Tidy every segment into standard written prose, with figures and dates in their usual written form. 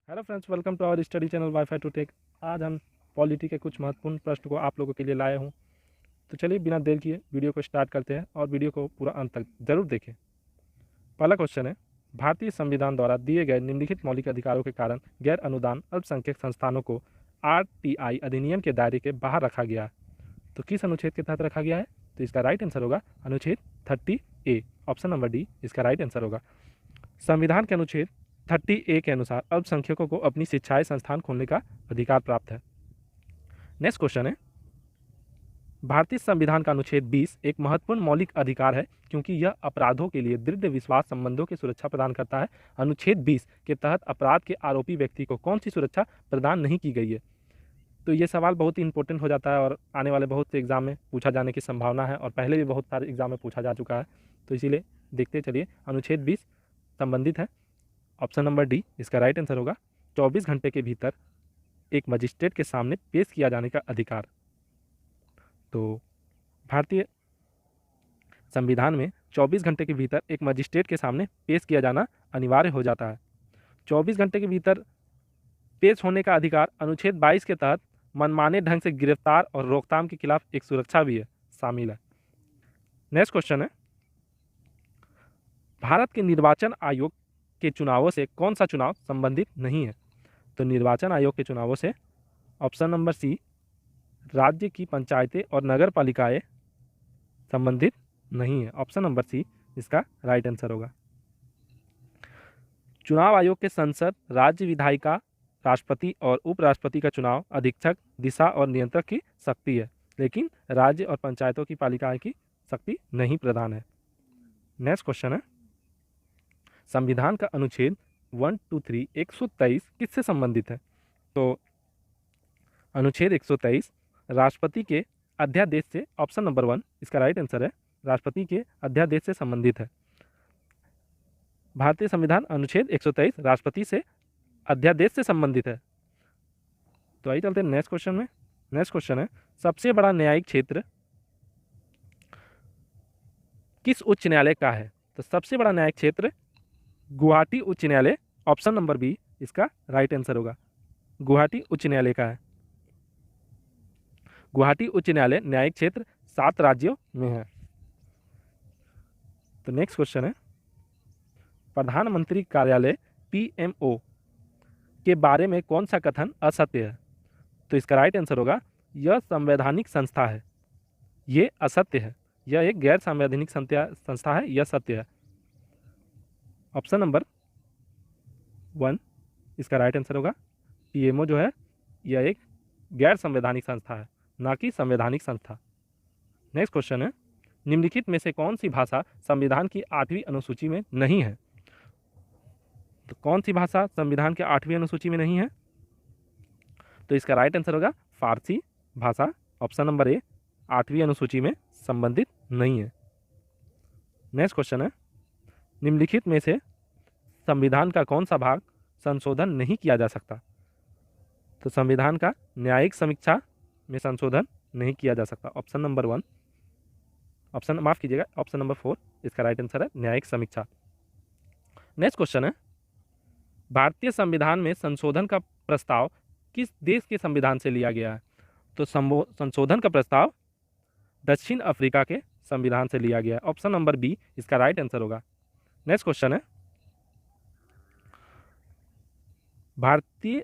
Hello friends, welcome to our study channel wifi to tech. आज हम polity के कुछ महत्वपूर्ण प्रश्न को आप लोगों के लिए लाए हूँ। तो चलिए बिना देर किए वीडियो को स्टार्ट करते हैं और वीडियो को पूरा अंत तक जरूर देखें। पहला क्वेश्चन है, भारतीय संविधान द्वारा दिए गए निम्नलिखित मौलिक अधिकारों के कारण गैर अनुदान अल्पसंख्यक संस्थानों को RTI अधिनियम के दायरे के बाहर रखा गया। तो किस अनुच्छेद के तहत रखा गया है? तो इसका राइट आंसर होगा अनुच्छेद 30A, ऑप्शन नंबर डी इसका राइट आंसर होगा। संविधान के अनुच्छेद 30A के अनुसार अल्पसंख्यकों को अपनी शिक्षाएं संस्थान खोलने का अधिकार प्राप्त है। नेक्स्ट क्वेश्चन है, भारतीय संविधान का अनुच्छेद 20 एक महत्वपूर्ण मौलिक अधिकार है क्योंकि यह अपराधों के लिए दृढ़ विश्वास संबंधों की सुरक्षा प्रदान करता है। अनुच्छेद 20 के तहत अपराध के आरोपी व्यक्ति को कौन सी सुरक्षा प्रदान नहीं की गई है? तो ये सवाल बहुत ही इंपॉर्टेंट हो जाता है और आने वाले बहुत से एग्जाम में पूछा जाने की संभावना है और पहले भी बहुत सारे एग्जाम में पूछा जा चुका है। तो इसीलिए देखते चलिए, अनुच्छेद 20 संबंधित है। ऑप्शन नंबर डी इसका राइट आंसर होगा 24 घंटे के भीतर एक मजिस्ट्रेट के सामने पेश किया जाने का अधिकार। तो भारतीय संविधान में 24 घंटे के भीतर एक मजिस्ट्रेट के सामने पेश किया जाना अनिवार्य हो जाता है। 24 घंटे के भीतर पेश होने का अधिकार अनुच्छेद 22 के तहत मनमाने ढंग से गिरफ्तार और रोकथाम के खिलाफ एक सुरक्षा भी है, शामिल है। नेक्स्ट क्वेश्चन है, भारत के निर्वाचन आयोग के चुनावों से कौन सा चुनाव संबंधित नहीं है? तो निर्वाचन आयोग के चुनावों से ऑप्शन नंबर सी राज्य की पंचायतें और नगर पालिकाएं संबंधित नहीं है। ऑप्शन नंबर सी इसका राइट आंसर होगा। चुनाव आयोग के संसद, राज्य विधायिका, राष्ट्रपति और उपराष्ट्रपति का चुनाव अधीक्षक, दिशा और नियंत्रक की शक्ति है, लेकिन राज्य और पंचायतों की पालिकाएं की शक्ति नहीं प्रदान है। नेक्स्ट क्वेश्चन है, संविधान का अनुच्छेद 1, 2, 3, 123 किससे संबंधित है? तो अनुच्छेद 123 राष्ट्रपति के अध्यादेश से, ऑप्शन नंबर 1 इसका राइट आंसर है, राष्ट्रपति के अध्यादेश से संबंधित है। भारतीय संविधान अनुच्छेद 123 राष्ट्रपति से अध्यादेश से संबंधित है। तो आइए चलते हैं नेक्स्ट क्वेश्चन में। नेक्स्ट क्वेश्चन है, सबसे बड़ा न्यायिक क्षेत्र किस उच्च न्यायालय का है? तो सबसे बड़ा न्यायिक क्षेत्र गुवाहाटी उच्च न्यायालय, ऑप्शन नंबर बी इसका राइट आंसर होगा, गुवाहाटी उच्च न्यायालय का है। गुवाहाटी उच्च न्यायालय न्यायिक क्षेत्र 7 राज्यों में है। तो नेक्स्ट क्वेश्चन है, प्रधानमंत्री कार्यालय PMO के बारे में कौन सा कथन असत्य है? तो इसका राइट आंसर होगा, यह संवैधानिक संस्था है, ये असत्य है, यह एक गैर संवैधानिक संस्था है, यह सत्य है। ऑप्शन नंबर 1 इसका राइट आंसर होगा, PMO जो है यह एक गैर संवैधानिक संस्था है, ना कि संवैधानिक संस्था। नेक्स्ट क्वेश्चन है, निम्नलिखित में से कौन सी भाषा संविधान की 8वीं अनुसूची में नहीं है? तो कौन सी भाषा संविधान के 8वीं अनुसूची में नहीं है? तो इसका राइट आंसर होगा फारसी भाषा, ऑप्शन नंबर ए 8वीं अनुसूची में संबंधित नहीं है। नेक्स्ट क्वेश्चन है, निम्नलिखित में से संविधान का कौन सा भाग संशोधन नहीं किया जा सकता? तो संविधान का न्यायिक समीक्षा में संशोधन नहीं किया जा सकता। ऑप्शन नंबर 1, ऑप्शन माफ कीजिएगा, ऑप्शन नंबर 4 इसका राइट आंसर है, न्यायिक समीक्षा। नेक्स्ट क्वेश्चन है, भारतीय संविधान में संशोधन का प्रस्ताव किस देश के संविधान से लिया गया है? तो संशोधन का प्रस्ताव दक्षिण अफ्रीका के संविधान से लिया गया है। ऑप्शन नंबर बी इसका राइट आंसर होगा। नेक्स्ट क्वेश्चन है, भारतीय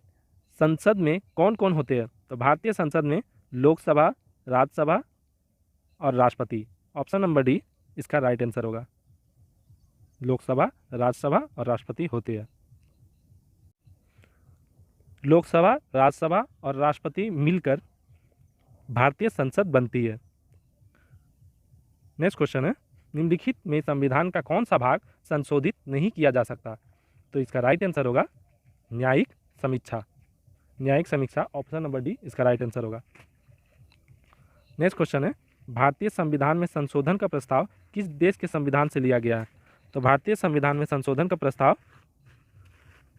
संसद में कौन कौन होते हैं? तो भारतीय संसद में लोकसभा, राज्यसभा और राष्ट्रपति, ऑप्शन नंबर डी इसका राइट आंसर होगा, लोकसभा, राज्यसभा और राष्ट्रपति होते हैं। लोकसभा, राज्यसभा और राष्ट्रपति मिलकर भारतीय संसद बनती है। नेक्स्ट क्वेश्चन है, निम्नलिखित में संविधान का कौन सा भाग संशोधित नहीं किया जा सकता? तो इसका राइट आंसर होगा न्यायिक समीक्षा, न्यायिक समीक्षा, ऑप्शन नंबर डी इसका राइट आंसर होगा। नेक्स्ट क्वेश्चन है, भारतीय संविधान में संशोधन का प्रस्ताव किस देश के संविधान से लिया गया है? तो भारतीय संविधान में संशोधन का प्रस्ताव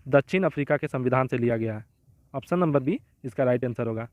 दक्षिण अफ्रीका के संविधान से लिया गया है। ऑप्शन नंबर बी इसका राइट आंसर होगा।